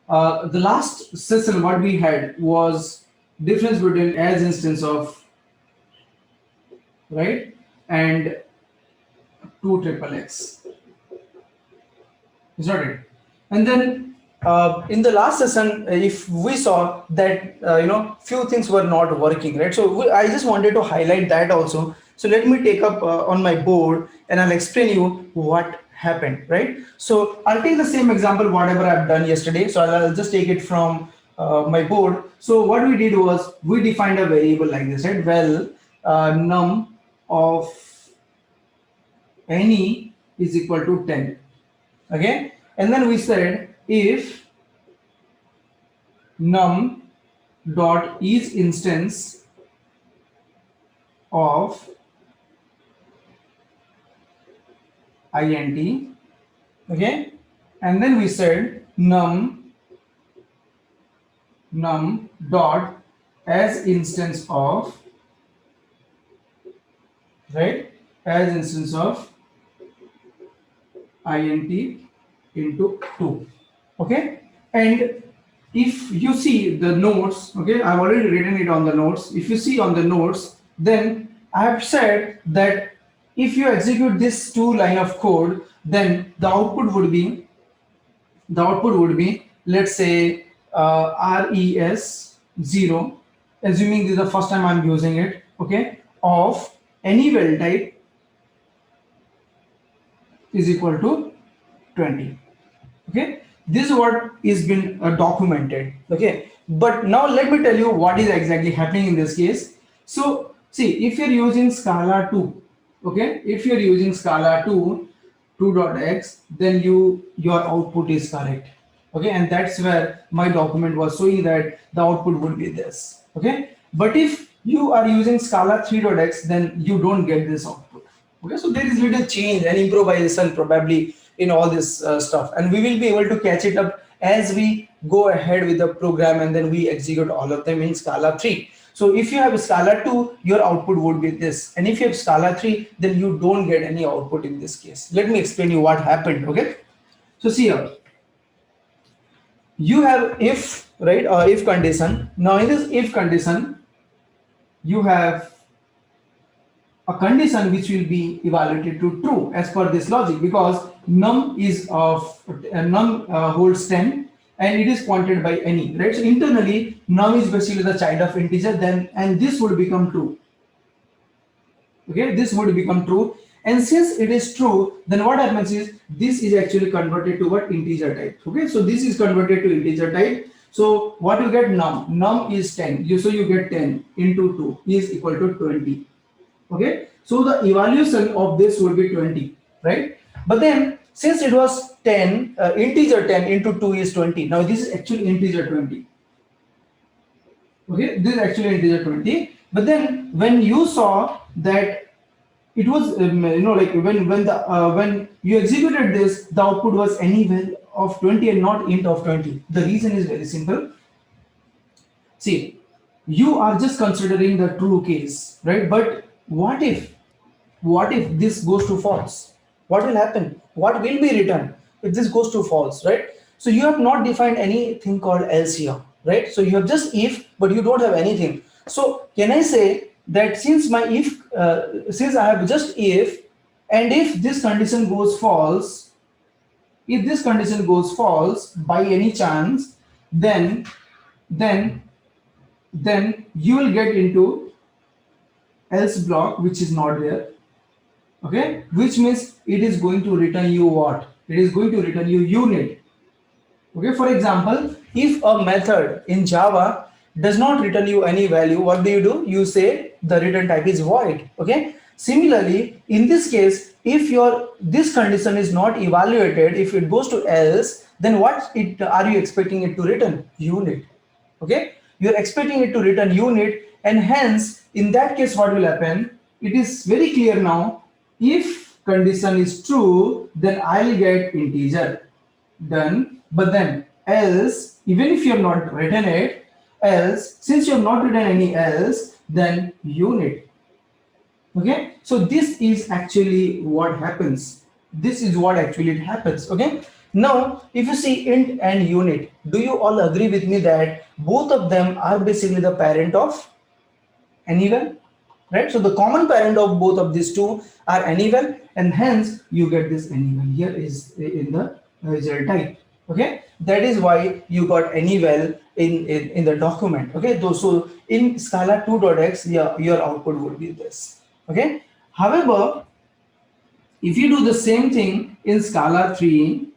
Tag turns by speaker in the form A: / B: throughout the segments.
A: The last session what we had was difference between as instance of, right, and 2 triple x. Is not it? And then in the last session, if we saw that few things were not working, right? So I just wanted to highlight that also. So let me take up on my board and I'll explain you what happened, right? So I'll take the same example whatever I've done yesterday. So I'll just take it from my board. So what we did was we defined a variable like this, right? Well, num of any is equal to 10. Okay, and then we said if num dot is instance of int, okay, and then we said num dot as instance of, right, as instance of int into 2. Okay, and if you see the notes, okay, I've already written it on the notes. If you see on the notes, then I have said that if you execute this 2 line of code, then the output would be, let's say, res 0, assuming this is the first time I'm using it, okay, of any well type is equal to 20. Okay, this is what is been documented. Okay, but now let me tell you what is exactly happening in this case. So see, if you're using Scala 2, okay, if you're using Scala 2 2.x, then your output is correct. Okay, and that's where my document was showing that the output would be this. Okay, but if you are using Scala 3.x, then you don't get this output. Okay, so there is little change and improvisation probably in all this stuff, and we will be able to catch it up as we go ahead with the program and then we execute all of them in Scala 3. So if you have Scala 2, your output would be this, and if you have Scala 3, then you don't get any output in this case. Let me explain you what happened. Okay, so see here, you have if, right, if condition. Now in this if condition, you have a condition which will be evaluated to true as per this logic, because num is of num holds 10 and it is pointed by any, right? So internally num is basically the child of integer, then and this would become true. Okay, this would become true, and since it is true, then what happens is this is actually converted to what, integer type. Okay, so this is converted to integer type. So what you get, num is 10, so you get 10 into 2 is equal to 20. Okay, so the evaluation of this would be 20, right? But then since it was 10, integer 10 into 2 is 20. Now this is actually integer 20. Okay, this is actually integer 20. But then when you saw that it was like when you executed this, the output was any value of 20 and not int of 20. The reason is very simple. See, you are just considering the true case, right? But what if this goes to false? What will happen? What will be written if this goes to false, right? So you have not defined anything called else here, right? So you have just if, but you don't have anything. So can I say that since my if, since I have just if, and if this condition goes false, if this condition goes false by any chance, then then then you will get into else block, which is not there. Okay, which means it is going to return you what? It is going to return you unit. Okay, for example, if a method in Java does not return you any value, what do? You say the return type is void. Okay, similarly in this case, if your this condition is not evaluated, if it goes to else, then what it are you expecting it to return? Unit. Okay, you're expecting it to return unit, and hence in that case what will happen? It is very clear now. If condition is true, then I'll get integer, done. But then else, even if you have not written it, else, since you have not written any else, then unit. Okay, so this is actually what happens. This is what actually it happens. Okay, Now, if you see int and unit, do you all agree with me that both of them are basically the parent of anyval, right? So the common parent of both of these two are anyval, and hence you get this anyval here is in the result type. Okay, that is why you got anyval in the document. Okay, so in Scala 2.x, your output would be this. Okay, however, if you do the same thing in Scala 3,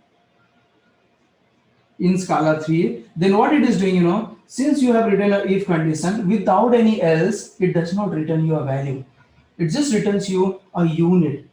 A: then what it is doing, since you have written a if condition without any else, it does not return you a value. It just returns you a unit.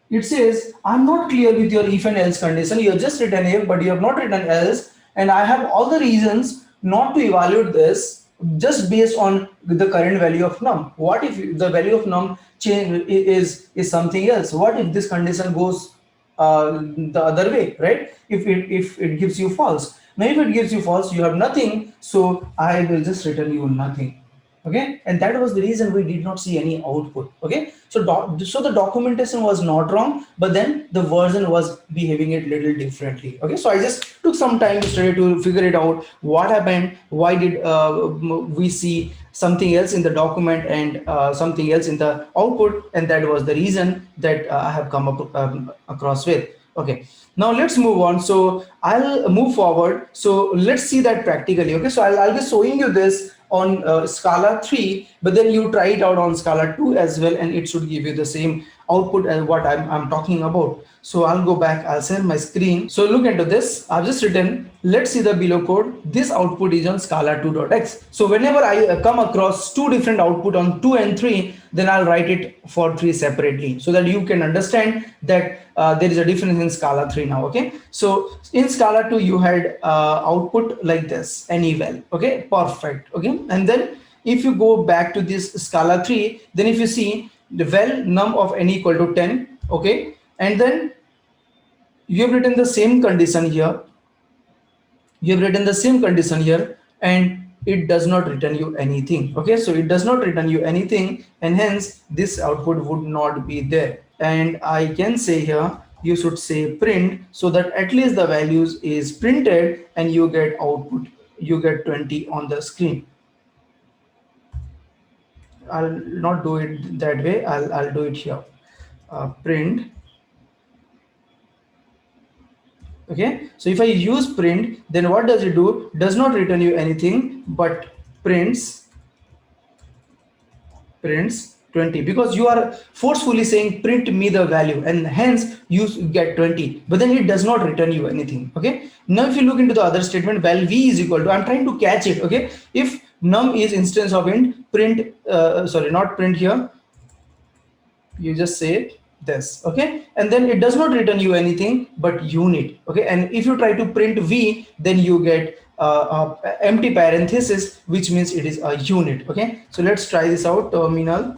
A: It says, I'm not clear with your if and else condition. You have just written if, but you have not written else. And I have all the reasons not to evaluate this just based on the current value of num. What if the value of num change is something else? What if this condition goes the other way, right? If it gives you false. Now if it gives you false, you have nothing. So I will just return you nothing. Okay, and that was the reason we did not see any output. Okay, so so the documentation was not wrong, but then the version was behaving it little differently. Okay, so I just took some time to study to figure it out what happened, why did we see something else in the document and something else in the output, and that was the reason that I have come up across with. Okay, now let's move on. So I'll move forward. So let's see that practically. Okay, so I'll be showing you this on Scala 3, but then you try it out on Scala 2 as well, and it should give you the same output as what I'm talking about. So I'll go back, I'll share my screen. So look into this. I've just written, let's see the below code. This output is on Scala 2.x. So whenever I come across two different output on 2 and 3, then I'll write it for 3 separately so that you can understand that there is a difference in Scala 3 now. Okay, so in Scala 2 you had output like this, anyval. Okay, perfect. Okay, and then if you go back to this Scala 3, then if you see the val num of n equal to 10. Okay, and then you have written the same condition here. And it does not return you anything. Okay, so it does not return you anything, and hence this output would not be there. And I can say here, you should say print, so that at least the values is printed and you get output, you get 20 on the screen. I'll not do it that way. I'll do it here. Print. Okay, so if I use print, then what does it do? Does not return you anything, but prints 20, because you are forcefully saying print me the value, and hence you get 20, but then it does not return you anything. Okay, now if you look into the other statement, val v is equal to, I'm trying to catch it. Okay, if num is instance of int, print sorry, not print here, you just say this. Okay, and then it does not return you anything but unit. Okay, and if you try to print v, then you get empty parenthesis, which means it is a unit. Okay, so let's try this out. Terminal.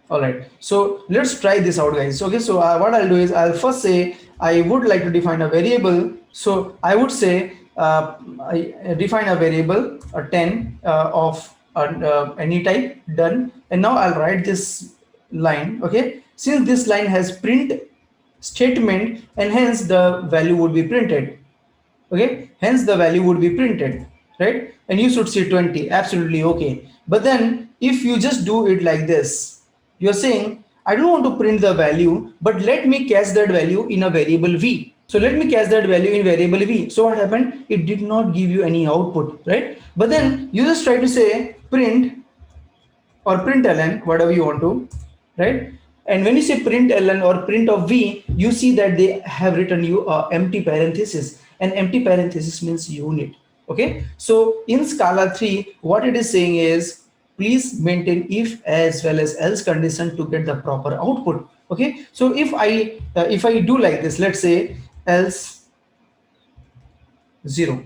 A: All right, so let's try this out, guys. Okay, so what I'll do is I'll first say I would like to define a variable. So I would say I define a variable 10 of any type, done. And now I'll write this line. Okay, since this line has print statement, and hence the value would be printed. Okay, hence the value would be printed, right? And you should see 20, absolutely okay. But then if you just do it like this, you're saying I don't want to print the value, but let me catch that value in a variable v. So let me catch that value in variable v. So what happened? It did not give you any output, right? But then you just try to say print or println, whatever you want to, right? And when you say println or print of v, you see that they have written you empty parenthesis, and empty parenthesis means unit. Okay, so in Scala 3, what it is saying is, please maintain if as well as else condition to get the proper output. Okay, so if I do like this, let's say else 0,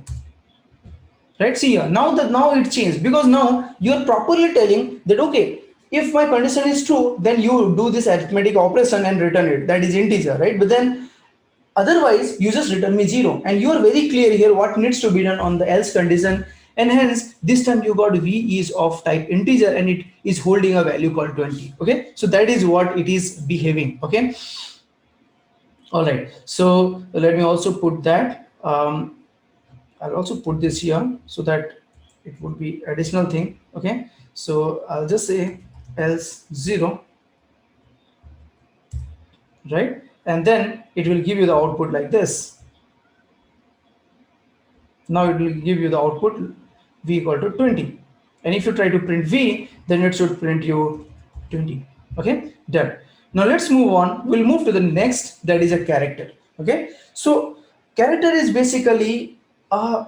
A: right? See here, now it changed, because now you're properly telling that, okay, if my condition is true, then you do this arithmetic operation and return it, that is integer, right? But then otherwise you just return me 0, and you are very clear here what needs to be done on the else condition, and hence this time you got v is of type integer and it is holding a value called 20. Okay, so that is what it is behaving. Okay, all right, so let me also put that I'll also put this here so that it would be additional thing. Okay, so I'll just say else 0, right? And then it will give you the output like this. Now it will give you the output v equal to 20. And if you try to print v, then it should print you 20. Okay, done. Now let's move on. We'll move to the next, that is a character. Okay, so character is basically a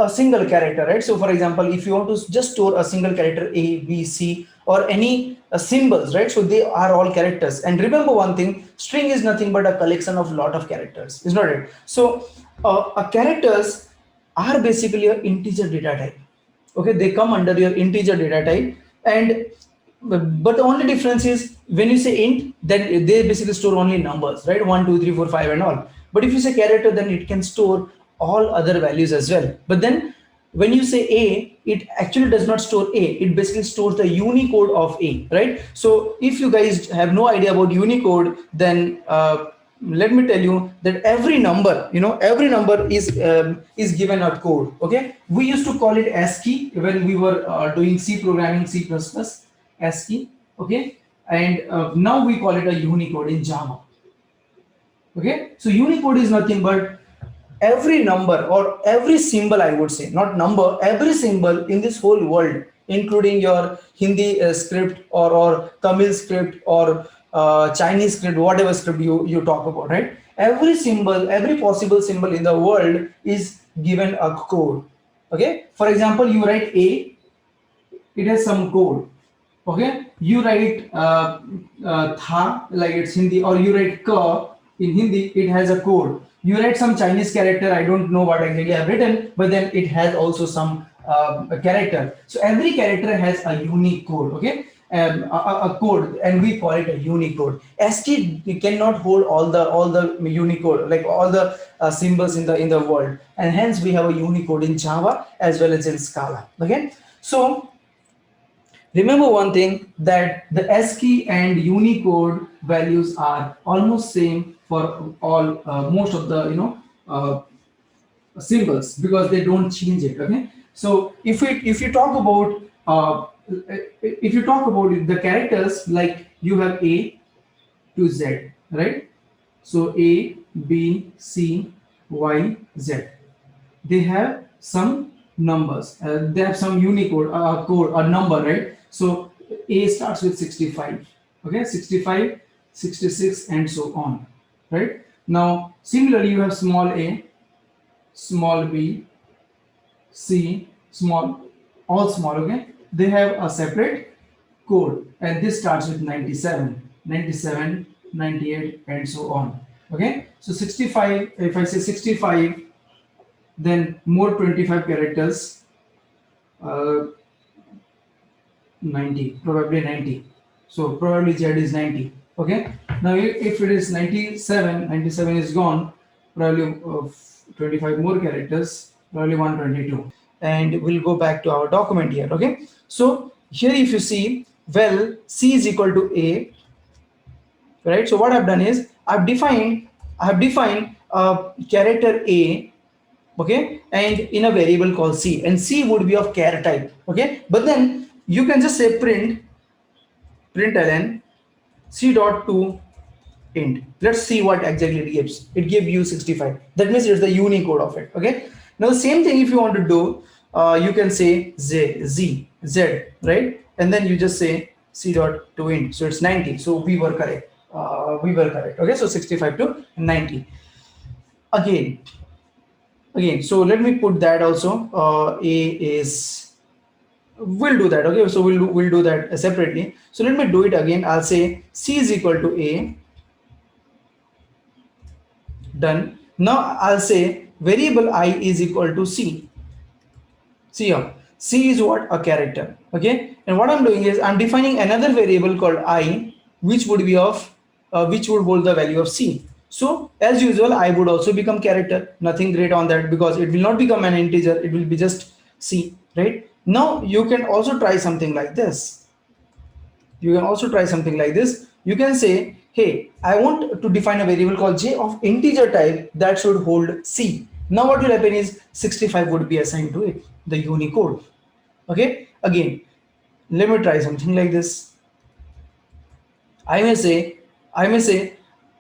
A: single character, right? So for example, if you want to just store a single character A, B, C, or any symbols, right? So they are all characters. And remember one thing, string is nothing but a collection of lot of characters, is not it? So a characters are basically an integer data type. Okay, they come under your integer data type. And but the only difference is when you say int, then they basically store only numbers, right? 1, 2, 3, 4, 5 and all. But if you say character, then it can store all other values as well. But then when you say a, it actually does not store a, it basically stores the unicode of a, right? So if you guys have no idea about unicode, then let me tell you that every number, every number is given a code. Okay, we used to call it ASCII when we were doing C programming, C++, ASCII. Okay, and now we call it a unicode in Java. Okay, so unicode is nothing but every number or every symbol, I would say, not number, every symbol in this whole world, including your Hindi script or Tamil script or Chinese script, whatever script you talk about, right? Every symbol, every possible symbol in the world is given a code. Okay, for example, you write A, it has some code. Okay, you write tha, like it's Hindi, or you write ka in Hindi, it has a code. You write some Chinese character, I don't know what exactly I've written, but then it has also some character. So every character has a unique code. Okay, a code, and we call it a Unicode. ASCII cannot hold all the Unicode, like all the symbols in the world, and hence we have a Unicode in Java as well as in Scala. Okay, so remember one thing, that the ASCII and Unicode values are almost same for all most of the symbols, because they don't change it. Okay, so if you talk about the characters, like you have A to Z, right? So A, B, C, Y, Z. They have some numbers. They have some Unicode code, a number, right? So A starts with 65. Okay, 65, 66, and so on, right? Now similarly, you have small a, small b, c, small, all small. Okay, they have a separate code, and this starts with 97, 97, 98, and so on. Okay, so 65, if I say 65, then more 25 characters, 90, probably 90. So probably Z is 90. Okay, now if it is 97, 97 is gone, probably 25 more characters, probably 122. And we'll go back to our document here. Okay, so here if you see, well, C is equal to A, right? So what I've done is I've defined character A, okay, and in a variable called C, and C would be of char type. Okay, but then you can just say println C dot to int. Let's see what exactly it gives. It gives you 65. That means it's the Unicode of it. Okay, now the same thing if you want to do, you can say Z, right? And then you just say C dot to int. So it's 90. So we were correct. Okay, so 65 to 90. Again, so let me put that also. A is, we'll do that. Okay, so we'll do that separately. So let me do it again. I'll say C is equal to A. Done. Now I'll say variable I is equal to C. See here, C is what? A character. Okay, and what I'm doing is I'm defining another variable called I, which would be of which would hold the value of C. So as usual, I would also become character. Nothing great on that, because it will not become an integer. It will be just C, right? Now you can also try something like this. You can say, hey, I want to define a variable called J of integer type that should hold C. Now what will happen is 65 would be assigned to it, the Unicode. Okay, again, let me try something like this. I may say, I may say,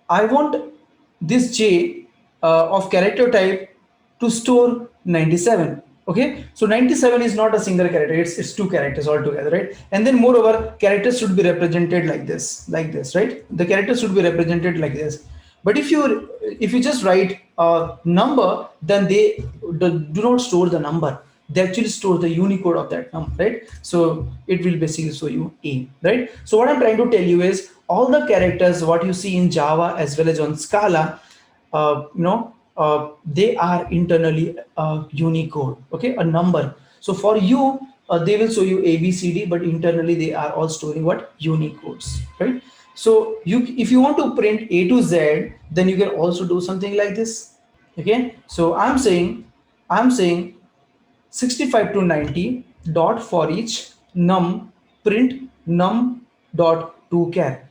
A: I want this J of character type to store 97. Okay, so 97 is not a single character; it's two characters altogether, right? And then moreover, characters should be represented like this, right? The characters should be represented like this. But if you just write a number, then they do not store the number. They actually store the Unicode of that number, right? So it will basically show you A, right? So what I'm trying to tell you is all the characters what you see in Java as well as on Scala, they are internally Unicode, okay, a number. So for you, they will show you A, B, C, D, but internally they are all storing what? Unicodes, right? So if you want to print A to Z, then you can also do something like this. Okay, so I'm saying 65 to 90 dot for each num print num dot to char.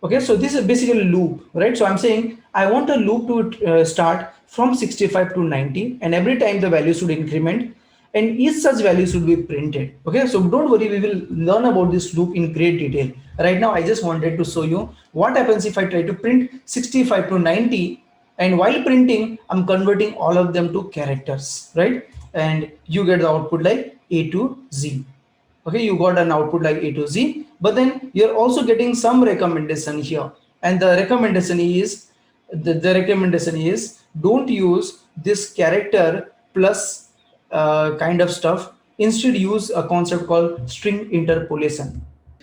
A: Okay, so this is basically a loop, right? So I'm saying I want a loop to start from 65 to 90, and every time the value should increment, and each such value should be printed. Okay, so don't worry, we will learn about this loop in great detail. Right now I just wanted to show you what happens if I try to print 65 to 90, and while printing I'm converting all of them to characters, right? And you get the output like A to Z. Okay, you got an output like A to Z, but then you're also getting some recommendation here, and the recommendation is don't use this character plus kind of stuff. Instead use a concept called string interpolation.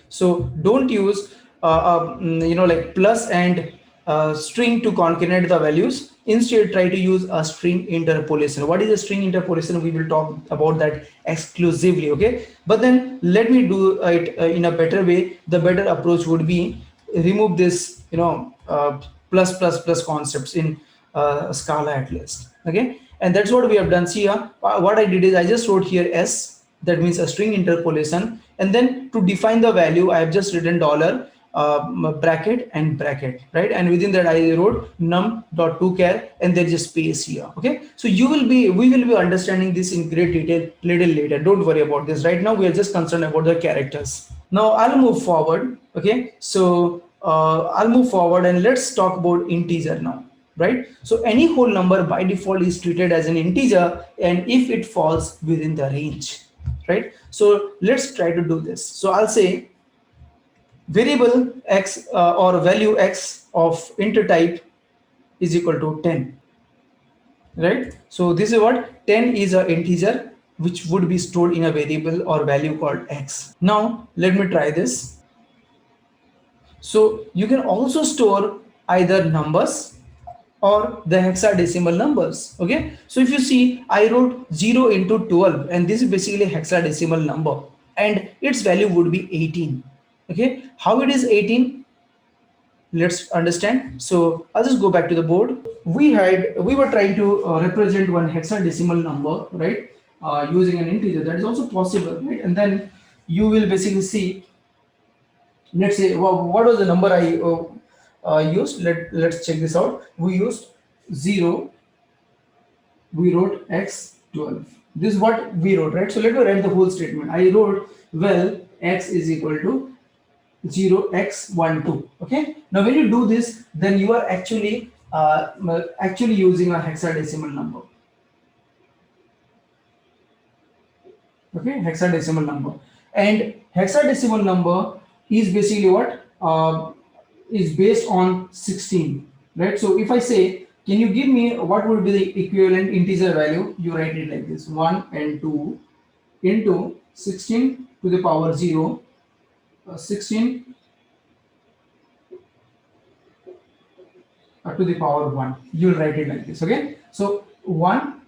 A: So don't use like plus and string to concatenate the values. Instead try to use a string interpolation. What is a string interpolation? We will talk about that exclusively, okay? But then let me do it in a better way. The better approach would be remove this plus concepts in Scala at least, okay? And that's what we have done. See here, what I did is I just wrote here S, that means a string interpolation, and then to define the value I have just written dollar bracket and bracket, right? And within that I wrote num.toChar, and there's a space here. Okay, so we will be understanding this in great detail little later. Don't worry about this. Right now we are just concerned about the characters. Now I'll move forward. Okay, so I'll move forward and let's talk about integer now, right? So any whole number by default is treated as an integer, and if it falls within the range, right? So let's try to do this. So I'll say variable x or value x of int type is equal to 10, right? So this is what 10 is an integer which would be stored in a variable or value called x. Now let me try this. So you can also store either numbers or the hexadecimal numbers. Okay, so if you see I wrote 0 into 12, and this is basically a hexadecimal number, and its value would be 18. Okay, how it is 18, let's understand. So I'll just go back to the board. We were trying to represent one hexadecimal number, right, using an integer. That is also possible, right? And then you will basically see, let's say, what was the number I used. Let's check this out. We used 0, we wrote x12. This is what we wrote, right? So let me write the whole statement. I wrote, well, x is equal to 0x12. Okay, now when you do this, then you are actually using a hexadecimal number. Okay, hexadecimal number, and hexadecimal number is basically what is based on 16, right? So if I say, can you give me what would be the equivalent integer value, you write it like this: 1 and 2 into 16 to the power 0, 16 to the power 1. You'll write it like this. Okay, so 1,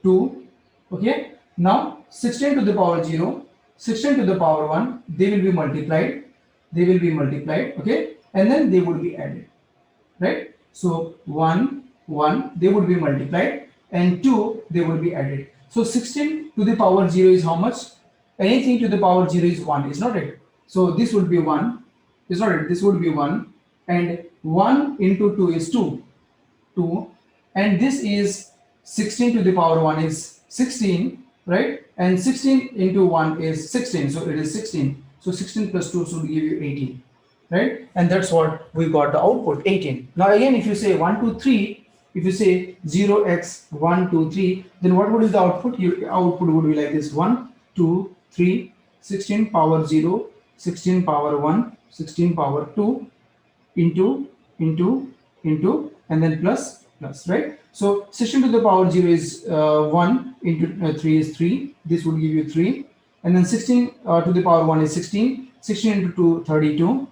A: 2. Okay, now 16 to the power 0, 16 to the power 1, they will be multiplied. Okay, and then they would be added, right? So 1, 1, they would be multiplied, and 2, they would be added. So 16 to the power 0 is how much? Anything to the power 0 is 1, is not it? So this would be 1, is not it? This would be 1, and 1 into 2 is 2, and this is 16 to the power 1 is 16, right? And 16 into 1 is 16, so it is 16. So 16 plus 2 should give you 18, right? And that's what we got the output, 18. Now again, if you say 1, 2, 3, if you say 0x 1, 2, 3, then what would be the output? Your output would be like this: 1, 2, 3, 16 power 0, 16 power 1, 16 power 2, into, and then plus, right? So 16 to the power 0 is 1, into 3 is 3. This would give you 3. And then 16 to the power 1 is 16. 16 into 2, 32,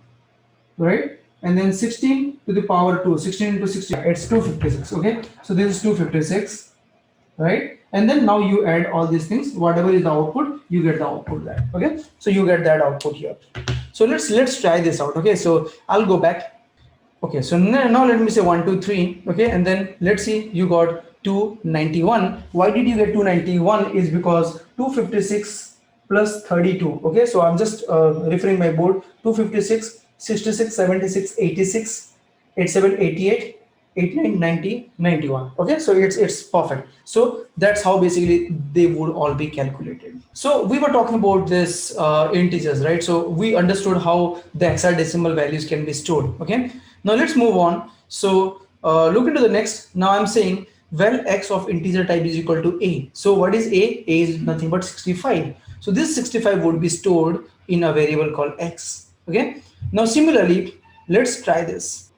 A: right? And then 16 to the power 2, 16 into 16, it's 256. Okay, so this is 256, right? And then now you add all these things, whatever is the output, you get the output there. Okay, so you get that output here. So let's try this out. Okay, so I'll go back. Okay, so now let me say 1, 2, 3. Okay, and then let's see, you got 291. Why did you get 291? Is because 256 plus 32. Okay, so I'm just referring my board: 256, 66, 76, 86, 87, 88, 89, 90, 91. Okay, so it's perfect. So that's how basically they would all be calculated. So we were talking about this integers, right? So we understood how the hexadecimal values can be stored. Okay, now let's move on. So look into the next. Now I'm saying, well, x of integer type is equal to a. So what is a? A is nothing but 65. So this 65 would be stored in a variable called x. Okay, now similarly, let's try this.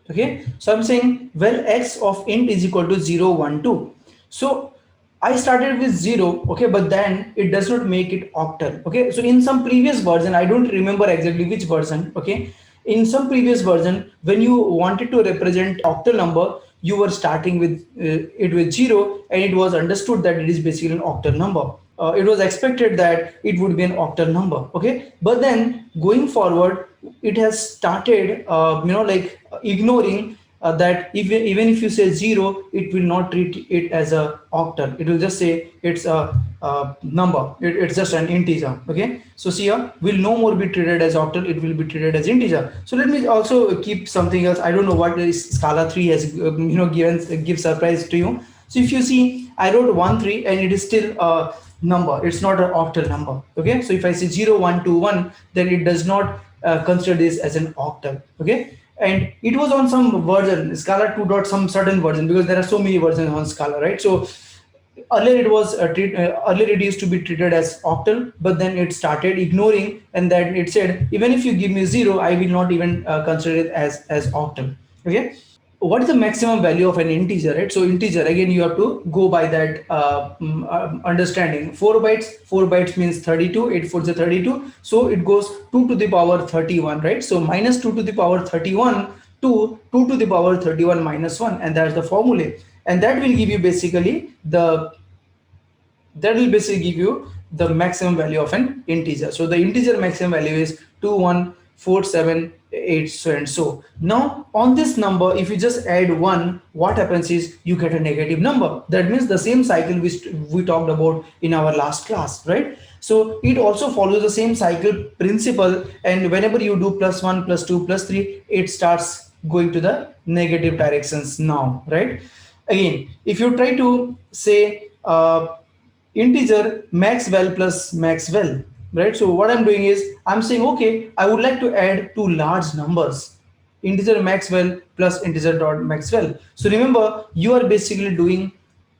A: Okay, so I'm saying, well, x of int is equal to 0, 1, 2. So I started with 0, okay, but then it does not make it octal. Okay, so in some previous version, I don't remember exactly which version. Okay, in some previous version, when you wanted to represent octal number, you were starting with it with 0, and it was understood that it is basically an octal number. It was expected that it would be an octal number. Okay, but then going forward, it has started like ignoring that even if you say 0, it will not treat it as a octal. It will just say it's a number. It's just an integer. Okay, so see here, will no more be treated as octal. It will be treated as integer. So let me also keep something else. I don't know what is Scala 3 has give surprise to you. So if you see, I wrote 1, 3, and it is still a number. It's not an octal number. Okay, so if I say 0, 1, 2, 1, then it does not consider this as an octal. Okay, and it was on some version, Scala 2 dot some certain version, because there are so many versions on Scala, right? So earlier it was earlier it used to be treated as octal, but then it started ignoring, and then it said, even if you give me 0, I will not even consider it as octal. Okay, what is the maximum value of an integer, right? So integer, again, you have to go by that understanding. 4 bytes means 32. 8 4 is 32, so it goes 2 to the power 31, right? So minus 2 to the power 31 to 2 to the power 31 minus 1, and that's the formula. And that will give you basically the maximum value of an integer. So the integer maximum value is 21478, so and so. Now on this number, if you just add 1, what happens is you get a negative number. That means the same cycle which we talked about in our last class, right? So it also follows the same cycle principle, and whenever you do plus 1, plus 2, plus 3, it starts going to the negative directions now, right? Again, if you try to say integer maxval plus maxval, right? So what I'm doing is I'm saying, okay, I would like to add two large numbers, integer maxval plus integer dot maxval. So remember, you are basically doing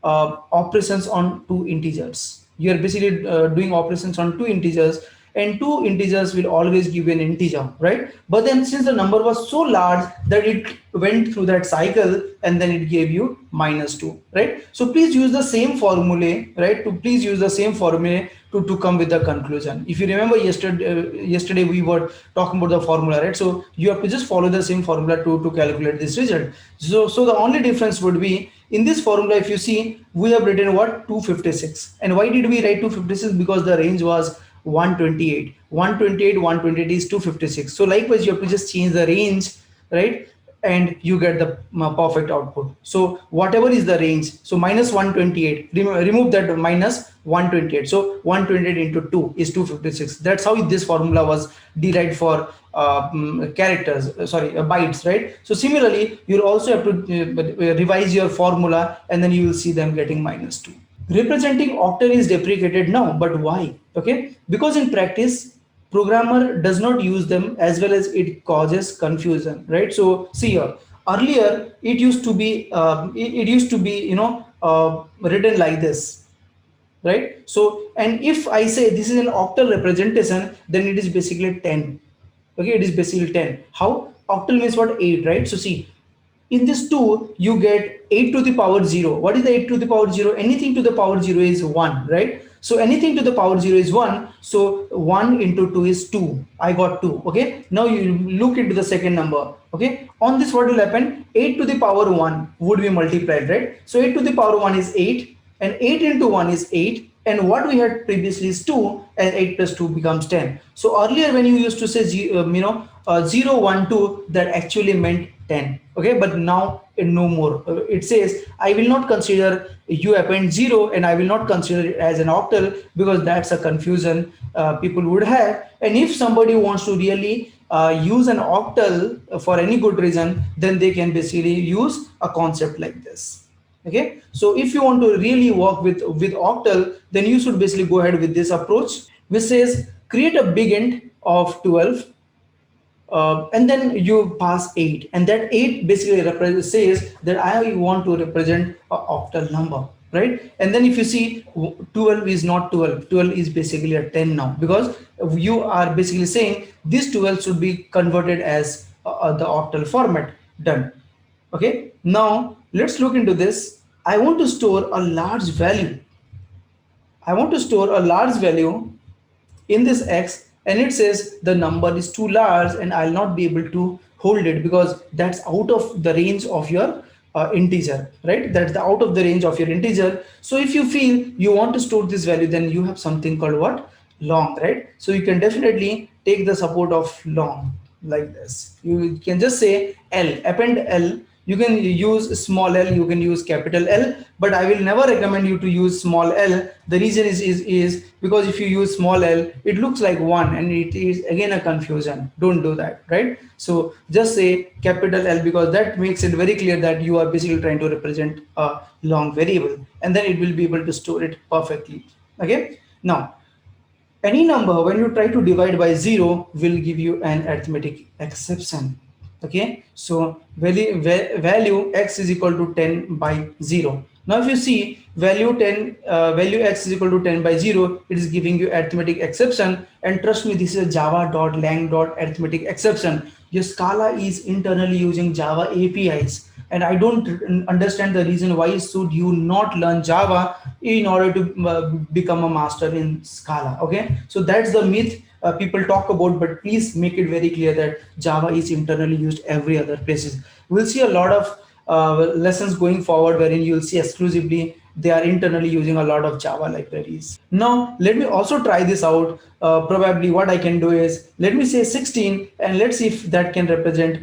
A: operations on two integers. You are basically doing operations on two integers, and two integers will always give you an integer, right? But then since the number was so large that it went through that cycle, and then it gave you -2, right? So please use the same formula, right? Please use the same formula to come with the conclusion. If you remember yesterday we were talking about the formula, right? So you have to just follow the same formula to calculate this result. So the only difference would be, in this formula, if you see, we have written what? 256. And why did we write 256? Because the range was 128 is 256. So likewise, you have to just change the range, right? and you get the perfect output. So whatever is the range, so minus 128, remove that minus 128, so 128 into 2 is 256. That's how this formula was derived for characters, sorry, bytes, right? So similarly you'll also have to revise your formula, and then you will see them getting minus 2. Representing octal is deprecated now, but why? Okay, because in practice programmer does not use them, as well as it causes confusion, right? So see here, earlier it used to be it used to be, written like this, right? So, and if I say this is an octal representation, then it is basically 10. Okay, it is basically 10. How? Octal means what? 8, right? So see, in this 2 you get 8 to the power 0. What is the 8 to the power 0? Anything to the power 0 is 1, right? So anything to the power 0 is 1, so 1 into 2 is 2. I got 2. Okay, now you look into the second number. Okay, on this what will happen? 8 to the power 1 would be multiplied, right? So 8 to the power 1 is 8, and 8 into 1 is 8, and what we had previously is 2, and 8 plus 2 becomes 10. So earlier when you used to say 0 1 2, that actually meant 10. Okay, but now no more. It says I will not consider you append 0, and I will not consider it as an octal, because that's a confusion people would have. And if somebody wants to really use an octal for any good reason, then they can basically use a concept like this. Okay, so if you want to really work with octal, then you should basically go ahead with this approach, which says create a big int of 12, and then you pass 8, and that 8 basically says that I want to represent a octal number, right? And then if you see 12 is not 12, 12 is basically a 10 now, because you are basically saying this 12 should be converted as the octal format. Done. Okay, now let's look into this. I want to store a large value. I want to store a large value in this X, and it says the number is too large and I'll not be able to hold it, because that's out of the range of your integer, right? That's the out of the range of your integer. So if you feel you want to store this value, then you have something called what? Long, right? So you can definitely take the support of long like this. You can just say L, append L. You can use small l, you can use capital L, but I will never recommend you to use small l. The reason is because if you use small l, it looks like 1, and it is again a confusion. Don't do that, right? So just say capital L, because that makes it very clear that you are basically trying to represent a long variable, and then it will be able to store it perfectly. Okay, now any number when you try to divide by 0 will give you an arithmetic exception. Okay, so value x is equal to 10 by 0. Now if you see value x is equal to 10 by 0, it is giving you arithmetic exception. And trust me, this is a java.lang.arithmetic exception. Your Scala is internally using Java APIs, and I don't understand the reason why should you not learn Java in order to become a master in Scala. Okay, so that's the myth people talk about, but please make it very clear that Java is internally used every other places. We'll see a lot of lessons going forward wherein you'll see exclusively they are internally using a lot of Java libraries. Now let me also try this out. Probably what I can do is, let me say 16, and let's see if that can represent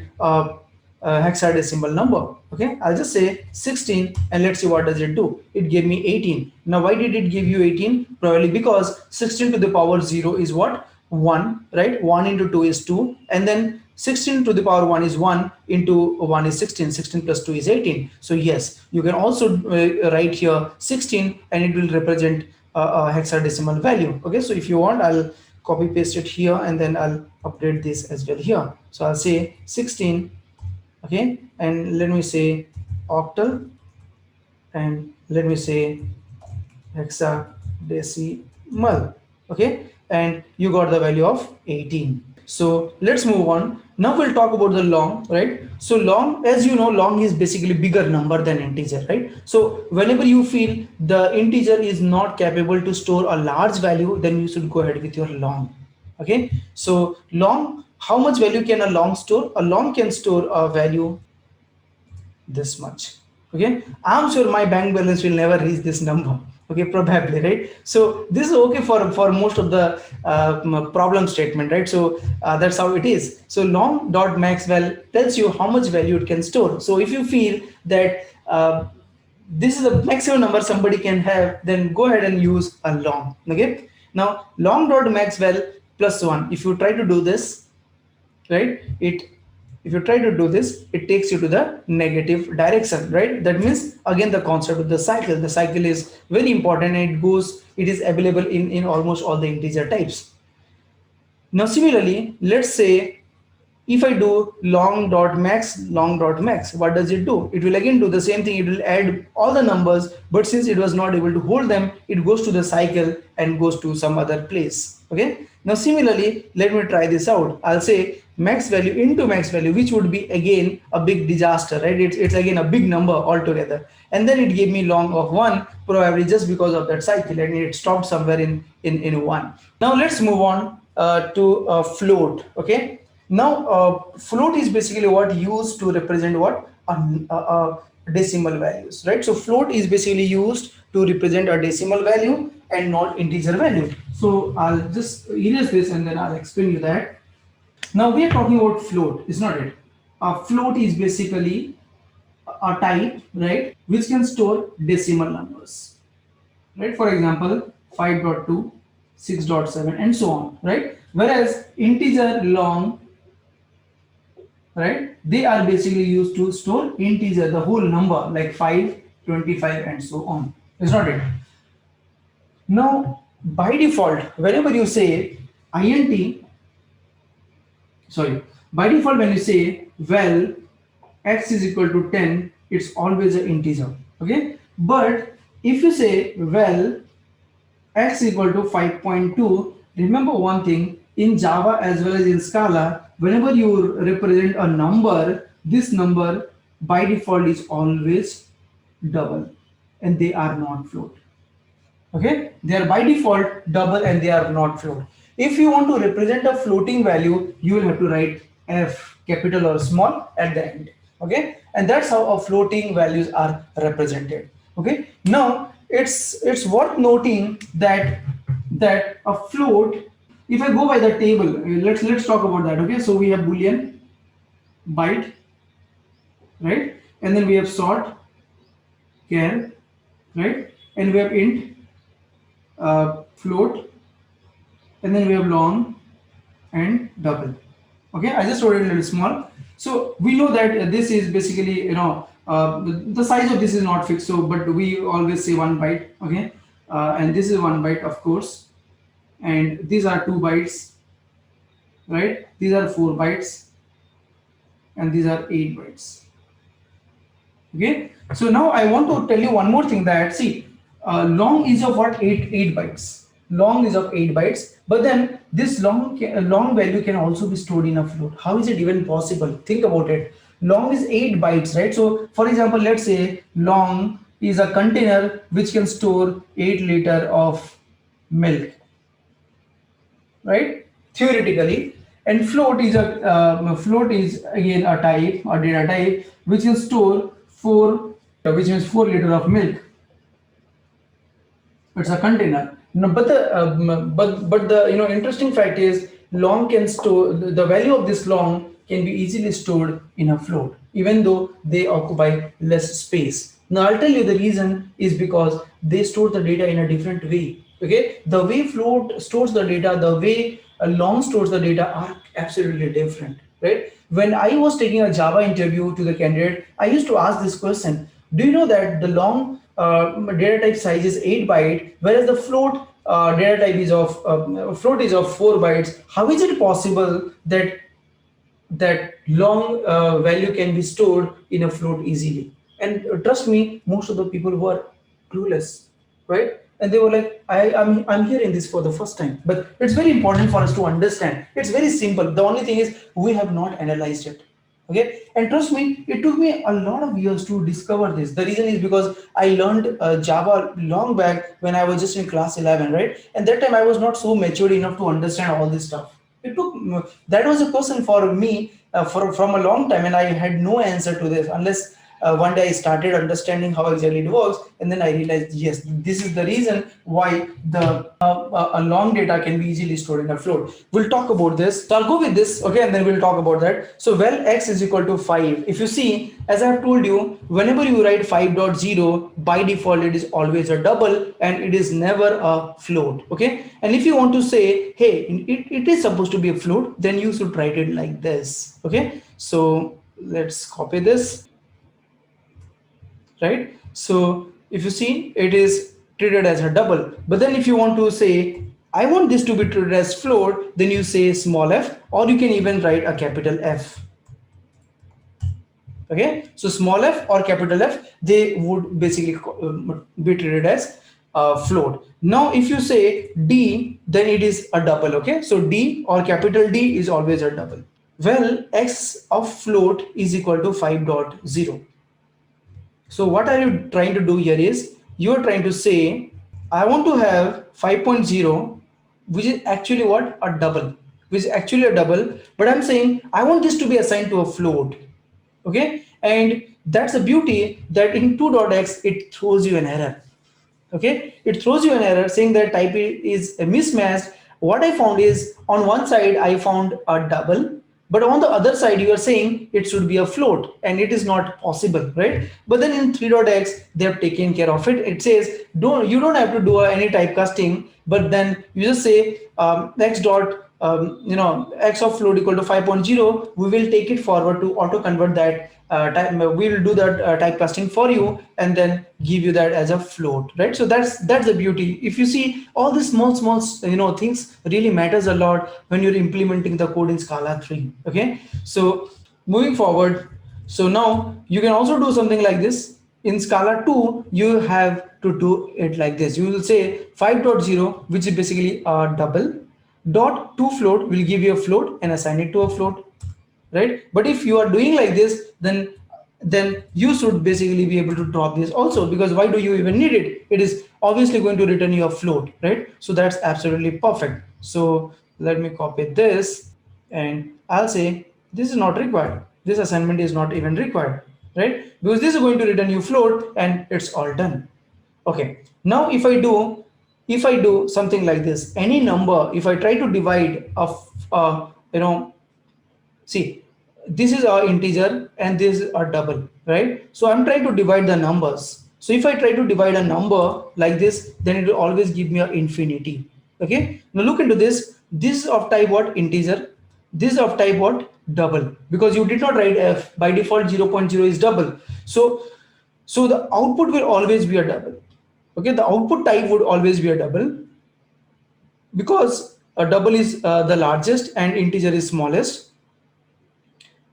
A: hexadecimal number. Okay, I'll just say 16, and let's see what does it do. It gave me 18. Now why did it give you 18? Probably because 16 to the power 0 is what? 1, right? 1 into 2 is 2, and then 16 to the power 1 is 1, into 1 is 16, 16 plus 2 is 18. So yes, you can also write here 16, and it will represent a hexadecimal value. Okay, so if you want, I'll copy paste it here, and then I'll update this as well here. So I'll say 16, okay, and let me say octal, and let me say hexadecimal. Okay, and you got the value of 18. So let's move on. Now we'll talk about the long, right? So long, as you know, long is basically bigger number than integer, right? So whenever you feel the integer is not capable to store a large value, then you should go ahead with your long. Okay, so long, how much value can a long store? A long can store a value this much. Okay, I'm sure my bank balance will never reach this number. Okay, probably, right? So this is okay for most of the problem statement, right? So that's how it is. So long dot maxval tells you how much value it can store. So if you feel that this is the maximum number somebody can have, then go ahead and use a long. Okay, now long dot maxval plus 1, if you try to do this, right, it, if you try to do this, it takes you to the negative direction, right? That means again the concept of the cycle. The cycle is very important, and it is available in almost all the integer types. Now similarly, let's say if I do long dot max, what does it do? It will again do the same thing. It will add all the numbers, but since it was not able to hold them, it goes to the cycle and goes to some other place. Okay. Now similarly, let me try this out. I'll say max value into max value, which would be again a big disaster, right? It's again a big number altogether. And then it gave me long of 1, probably just because of that cycle, and it stopped somewhere in 1. Now let's move on to float. Okay. Now float is basically what used to represent what decimal values, right? So float is basically used to represent a decimal value and not integer value. So I'll just erase this and then I'll explain you that. Now we are talking about float, is not it? Float is basically a type, right, which can store decimal numbers, right? For example, 5.2, 6.7, and so on, right? Whereas integer long, right, they are basically used to store integer, the whole number, like 5, 25, and so on. Is not it? Now by default, whenever you say int, sorry, by default when you say well x is equal to 10, it's always an integer. Okay, but if you say well x equal to 5.2, remember one thing, in Java as well as in Scala, whenever you represent a number, this number by default is always double, and they are not float. Okay, they are by default double and they are not float. If you want to represent a floating value, you will have to write f, capital or small, at the end. Okay, and that's how a floating values are represented. Okay, now it's worth noting that a float, if I go by the table, let's talk about that. Okay, so we have boolean, byte, right, and then we have sort, char, right, and we have int, float, and then we have long and double. Okay, I just wrote it a little small. So we know that this is basically, the size of this is not fixed, so but we always say 1 byte. Okay, and this is 1 byte, of course, and these are 2 bytes, right? These are 4 bytes, and these are 8 bytes. Okay, so now I want to tell you one more thing, that see, long is of what, 8 bytes. Long is of 8 bytes, but then this long value can also be stored in a float. How is it even possible? Think about it. Long is 8 bytes, right? So for example, let's say long is a container which can store 8 liter of milk, right, theoretically. And float is again a type or data type which can store 4, which means 4 liter of milk. It's a container. No, but the interesting fact is long can store, the value of this long can be easily stored in a float, even though they occupy less space. Now I'll tell you the reason is because they store the data in a different way. Okay, the way float stores the data, the way a long stores the data are absolutely different, right? When I was taking a Java interview to the candidate, I used to ask this question: do you know that the long data type size is 8 byte, whereas the float data type is of 4 bytes? How is it possible that long value can be stored in a float easily? And trust me, most of the people were clueless, right? And they were like, I'm hearing this for the first time. But it's very important for us to understand. It's very simple. The only thing is we have not analyzed it. Okay, and trust me, it took me a lot of years to discover this. The reason is because I learned Java long back when I was just in class 11, right? And that time I was not so matured enough to understand all this stuff. It took that was a question for me from a long time, and I had no answer to this unless one day I started understanding how exactly it works, and then I realized, yes, this is the reason why the a long data can be easily stored in a float. We'll talk about this. So I'll go with this, okay, and then we'll talk about that. So well, x is equal to 5. If you see, as I've told you, whenever you write 5.0, by default it is always a double and it is never a float, okay. And if you want to say, hey, it is supposed to be a float, then you should write it like this, okay. So let's copy this, right? So if you see, it is treated as a double, but then if you want to say I want this to be treated as float, then you say small f, or you can even write a capital F. Okay, so small f or capital F, they would basically be treated as float. Now if you say D, then it is a double, okay. So D or capital D is always a double. Well, x of float is equal to 5.0. So what are you trying to do here is, you are trying to say, I want to have 5.0, which is actually what? A double, which is actually a double, but I'm saying I want this to be assigned to a float, okay? And that's the beauty, that in 2.x, it throws you an error, okay? It throws you an error saying that type is mismatched. What I found is, on one side I found a double, but on the other side you are saying it should be a float, and it is not possible, right? But then in 3.x, they have taken care of it. It says you don't have to do any typecasting, but then you just say x dot x of float equal to 5.0. We will take it forward to auto convert that we will do that typecasting for you, and then give you that as a float, right? So that's the beauty. If you see, all these small things really matters a lot when you're implementing the code in Scala 3. Okay, so moving forward, so now you can also do something like this. In Scala 2, you have to do it like this. You will say 5.0, which is basically a double, dot to float will give you a float and assign it to a float, right? But if you are doing like this, then you should basically be able to drop this also, because why do you even need it? It is obviously going to return you a float, right? So that's absolutely perfect. So let me copy this, and I'll say this is not required, this assignment is not even required, right? Because this is going to return you float, and it's all done. Okay, now if I do something like this, any number, if I try to divide of see, this is our integer and this is our double, right? So I'm trying to divide the numbers. So if I try to divide a number like this, then it will always give me an infinity. Okay, now look into this. This is of type what? Integer. This is of type what? Double, because you did not write f. By default 0.0 is double. So the output will always be a double. Okay, the output type would always be a double, because a double is the largest and integer is smallest,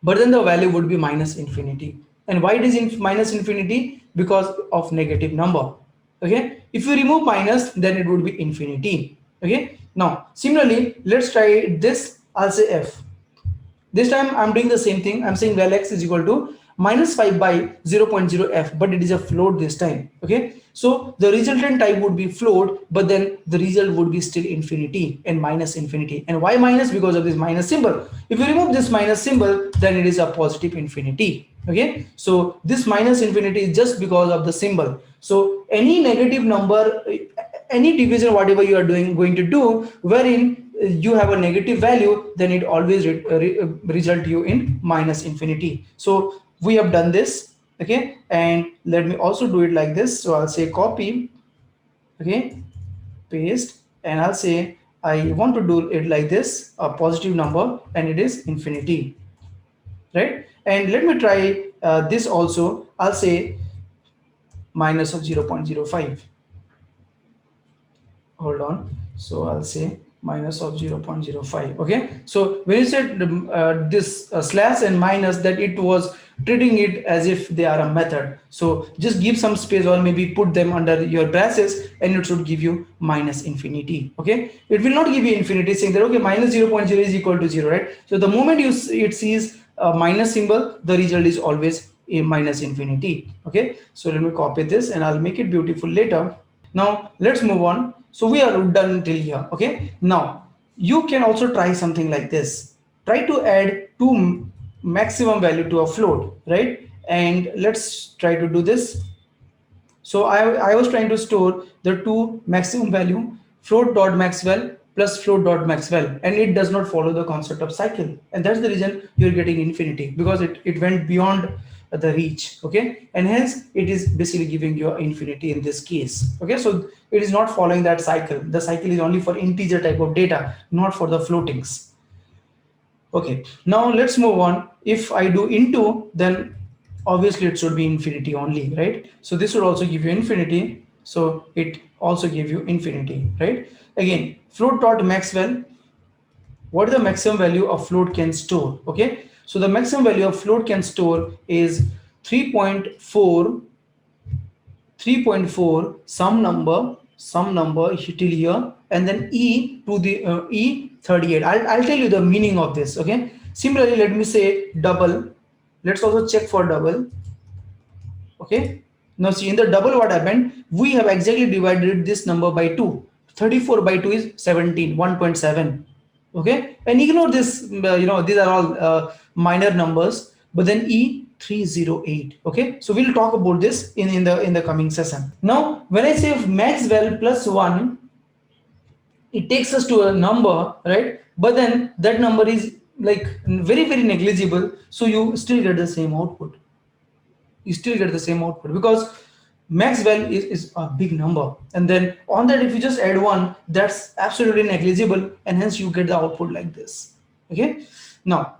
A: but then the value would be minus infinity. And why it is minus infinity? Because of negative number. Okay, if you remove minus, then it would be infinity. Okay, now similarly, let's try this. I'll say f. This time I'm doing the same thing. I'm saying val x is equal to minus 5 by 0.0 f, but it is a float this time. Okay, so the resultant type would be float, but then the result would be still infinity and minus infinity. And why minus? Because of this minus symbol. If you remove this minus symbol, then it is a positive infinity. Okay, so this minus infinity is just because of the symbol. So any negative number, any division, whatever you are going to do, wherein you have a negative value, then it always result you in minus infinity. So we have done this. Okay, and let me also do it like this. So I'll say copy, okay, paste, and I'll say I want to do it like this, a positive number, and it is infinity, right? And let me try this also. I'll say minus of 0.05. Hold on. So I'll say minus of 0.05. Okay, so when you said this slash and minus, that it was treating it as if they are a method. So just give some space, or maybe put them under your braces, and it should give you minus infinity. Okay, it will not give you infinity saying that okay, minus 0.0 is equal to 0, right? So the moment it sees a minus symbol, the result is always a minus infinity. Okay, so let me copy this and I'll make it beautiful later. Now let's move on. So we are done till here. Okay, now you can also try something like this. Try to add two maximum value to a float, right? and let's try to do this. So I was trying to store the two maximum value, float.maxwell plus float.maxwell, and it does not follow the concept of cycle. And that's the reason you're getting infinity, because it went beyond the reach. Okay. And hence it is basically giving you infinity in this case. Okay. So it is not following that cycle. The cycle is only for integer type of data, not for the floatings. Okay, now let's move on. If I do into, then obviously it should be infinity only, right? So this would also give you infinity. So it also give you infinity, right? Again, float dot Maxwell, what is the maximum value of float can store? Okay, so the maximum value of float can store is 3.4 some number till here, and then e to the e38. I'll tell you the meaning of this. Okay, similarly, let me say double. Let's also check for double. Okay, now see, in the double what happened, we have exactly divided this number by 2. 34 by 2 is 17, 1.7. Okay, and ignore this, these are all minor numbers, but then E308. Okay, so we'll talk about this in the coming session. Now when I say Maxwell plus 1, it takes us to a number, right? But then that number is like very, very negligible, so you still get the same output. Because Maxwell is a big number, and then on that if you just add 1, that's absolutely negligible, and hence you get the output like this. Okay, now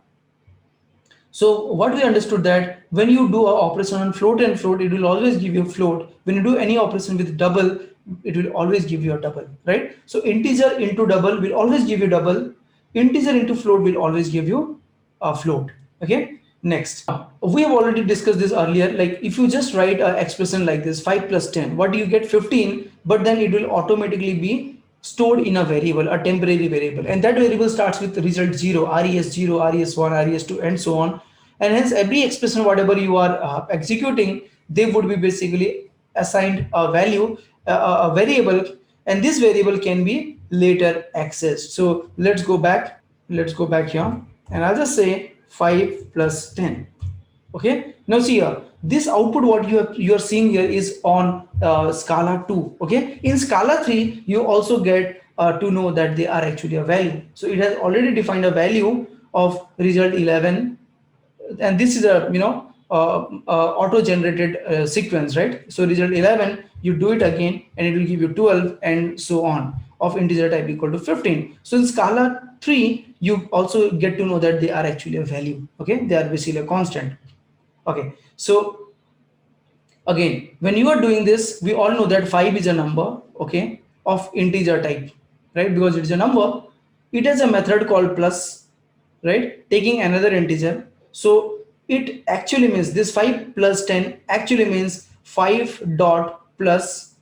A: so what we understood, that when you do an operation on float and float, it will always give you a float. When you do any operation with double, it will always give you a double, right? So integer into double will always give you double. Integer into float will always give you a float. Okay. Next, we have already discussed this earlier. Like if you just write an expression like this, 5 plus 10, what do you get? 15, but then it will automatically be stored in a variable, a temporary variable, and that variable starts with result 0, res0, res1, res2, and so on. And hence every expression whatever you are executing, they would be basically assigned a value, a variable, and this variable can be later accessed. So let's go back here, and I'll just say 5 plus 10. Okay, now see here, this output what you are seeing here is on Scala 2. Okay, in Scala 3 you also get to know that they are actually a value. So it has already defined a value of result 11, and this is a auto generated sequence, right? So result 11, you do it again and it will give you 12 and so on, of integer type equal to 15. So in Scala 3 you also get to know that they are actually a value. Okay, they are basically a constant. Okay, so again, when you are doing this, we all know that 5 is a number, okay, of integer type, right? Because it is a number. It has a method called plus, right, taking another integer. So it actually means this 5 plus 10 actually means 5 dot plus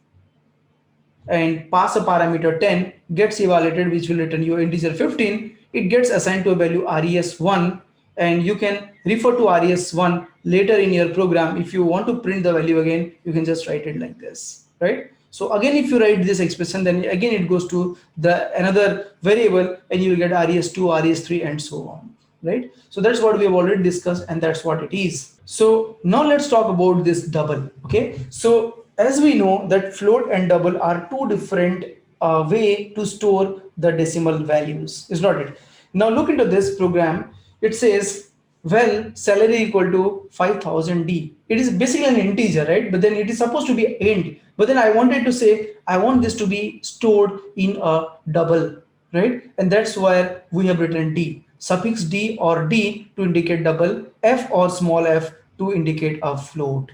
A: and pass a parameter 10, gets evaluated, which will return you integer 15. It gets assigned to a value res1, and you can refer to res1 later in your program. If you want to print the value again, you can just write it like this, right? So again, if you write this expression, then again it goes to the another variable, and you will get res2, res3, and so on, right? So that's what we have already discussed, and that's what it is. So now let's talk about this double. Okay, so as we know that float and double are two different way to store the decimal values, is not it? Now look into this program. It says, well, salary equal to 5000D. It is basically an integer, right? But then it is supposed to be int, but then I wanted to say I want this to be stored in a double, right? And that's why we have written D, suffix D or D to indicate double, F or small f to indicate a float.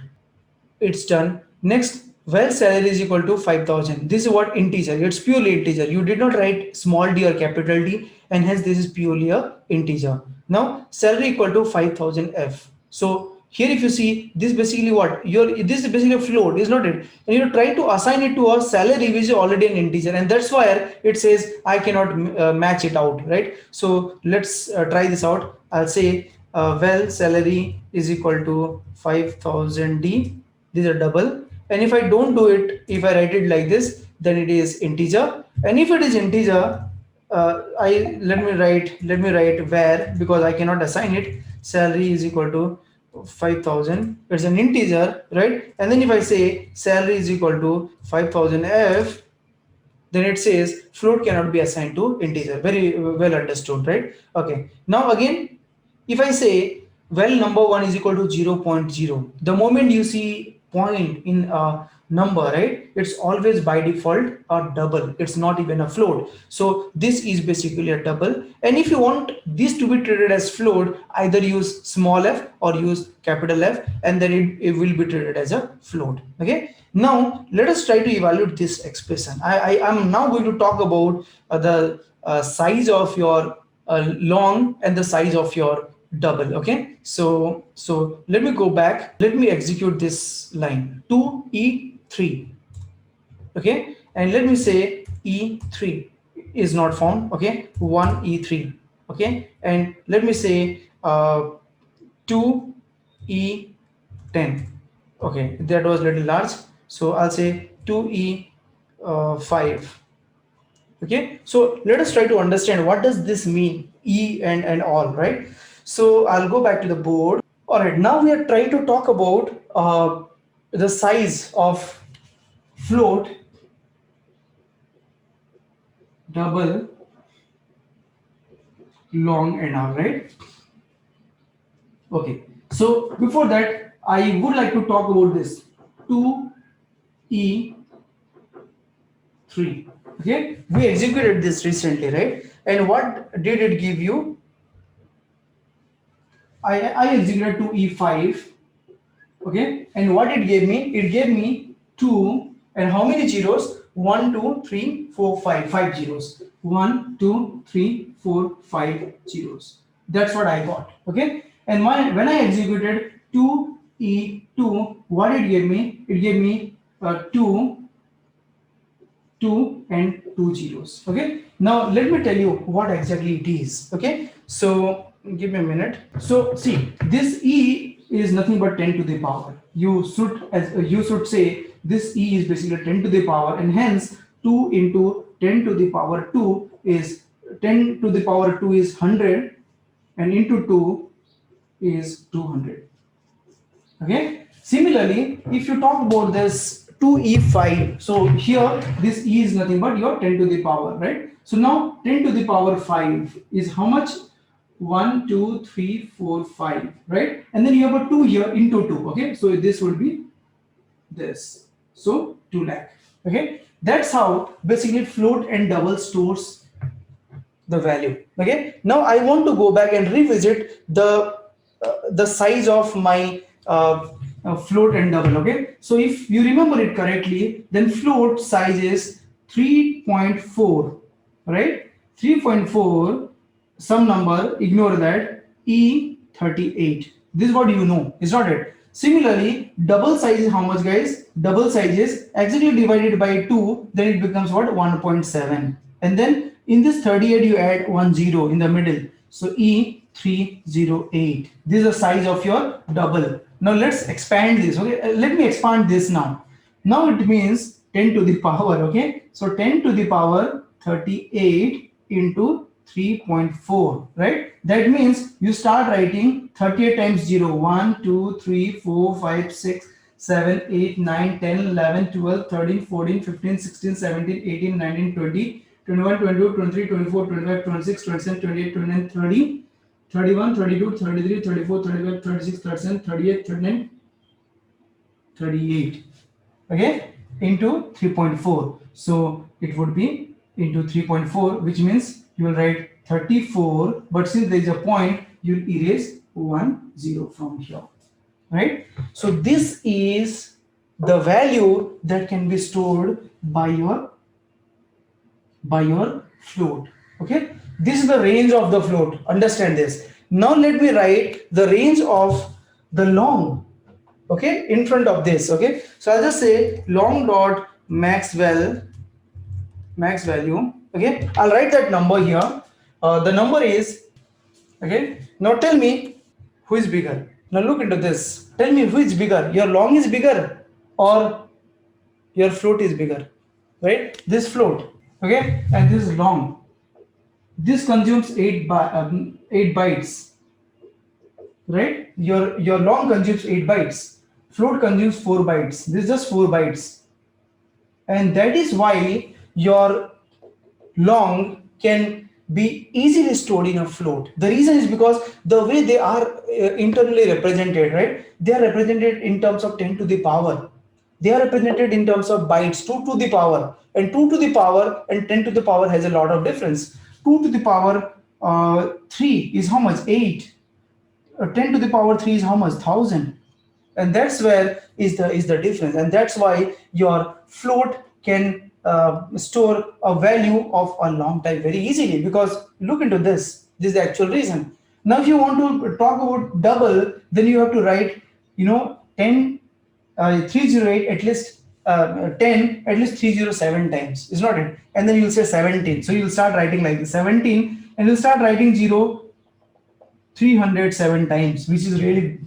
A: It's done. Next, well, salary is equal to 5000. This is what integer, it's purely integer. You did not write small d or capital D, and hence this is purely a integer. Now salary equal to 5000 F. So here if you see, this basically what this is basically a float, is not it? And you're trying to assign it to a salary which is already an integer, and that's why it says I cannot match it out, right? So let's try this out. I'll say well, salary is equal to 5000D. These are double, and if I don't do it, if I write it like this, then it is integer. And if it is integer, let me write where, because I cannot assign it. Salary is equal to 5,000, it's an integer, right? And then if I say salary is equal to 5,000 f, then it says float cannot be assigned to integer. Very well understood, right? Okay, now again, if I say well number 1 is equal to 0 0.0, the moment you see point in a number, right, it's always by default a double, it's not even a float. So this is basically a double, and if you want this to be treated as float, either use small f or use capital F, and then it will be treated as a float. Okay, now let us try to evaluate this expression. I am now going to talk about the size of your long and the size of your double. Okay, so let me go back, let me execute this line 2e3. Okay, and let me say e3 is not found. Okay, 1e3. Okay, and let me say 2e10. Okay, that was a little large, so I'll say 2e5. Okay, so let us try to understand what does this mean, e and all, right? So I'll go back to the board. All right, now we are trying to talk about the size of float, double, long, and all, right? Okay, so before that I would like to talk about this 2e3. Okay, we executed this recently, right? And what did it give you? I executed 2e5. Okay, and what it gave me? It gave me 2 and how many zeros? 1 2 3 4 5, 5 zeros. 1 2 3 4 5 zeros. That's what I got. Okay, and when I executed 2e2, what it gave me? It gave me 2 2 and 2 zeros. Okay, now let me tell you what exactly it is. Okay, so give me a minute. So see, this e is nothing but 10 to the power. You should say this e is basically 10 to the power, and hence 2 into 10 to the power 2 is 10 to the power 2 is 100, and into 2 is 200. Okay, similarly, if you talk about this 2e5, so here this e is nothing but your 10 to the power, right? So now 10 to the power 5 is how much? 1 2 3 4 5, right? And then you have a 2 here into 2. Okay, so this would be this, so 2 lakh. Okay, that's how basically float and double stores the value. Okay, now I want to go back and revisit the size of my float and double. Okay, so if you remember it correctly, then float size is 3.4, right? 3.4, some number, ignore that, e38. This is what you know, is not it? Similarly, double size is how much, guys? Double size is exactly divided by 2, then it becomes what? 1.7. And then in this 38 you add 10 in the middle, so e308. This is the size of your double. Now let's expand this. Okay, let me expand this now. Now it means 10 to the power. Okay, so 10 to the power 38 into 3.4, right? That means you start writing 38 times 0, 1 2 3 4 5 6 7 8 9 10 11 12 13 14 15 16 17 18 19 20 21 22 23 24 25 26 27 28 29 30 31 32 33 34 35 36 37 38 39 38. Okay, into 3.4, so it would be into 3.4, which means you will write 34, but since there is a point, you'll erase 10 from here, right? So this is the value that can be stored by your float. Okay, this is the range of the float, understand this. Now let me write the range of the long, okay, in front of this. Okay, so I'll just say long dot max value. Okay, I'll write that number here. The number is, okay, now tell me who is bigger. Now look into this, tell me who is bigger, your long is bigger or your float is bigger, right? This float, okay, and this is long. This consumes 8 bytes. right? Your long consumes 8 bytes, float consumes 4 bytes. This is just 4 bytes, and that is why your long can be easily stored in a float. The reason is because the way they are internally represented, right? They are represented in terms of 10 to the power. They are represented in terms of bytes, 2 to the power, and 2 to the power and 10 to the power has a lot of difference. 2 to the power 3 is how much? 8. 10 to the power 3 is how much? 1000. And that's where is the difference, and that's why your float can store a value of a long time very easily, because look into this is the actual reason. Now if you want to talk about double, then you have to write 10 308 at least 10 at least 307 times, is not it? And then you'll say 17, so you'll start writing like this, 17, and you'll start writing 0 307 times, which is really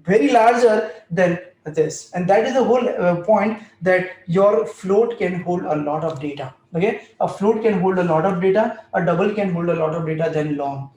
A: very larger than this. And that is the whole point, that your float can hold a lot of data. Okay, a float can hold a lot of data, a double can hold a lot of data than long.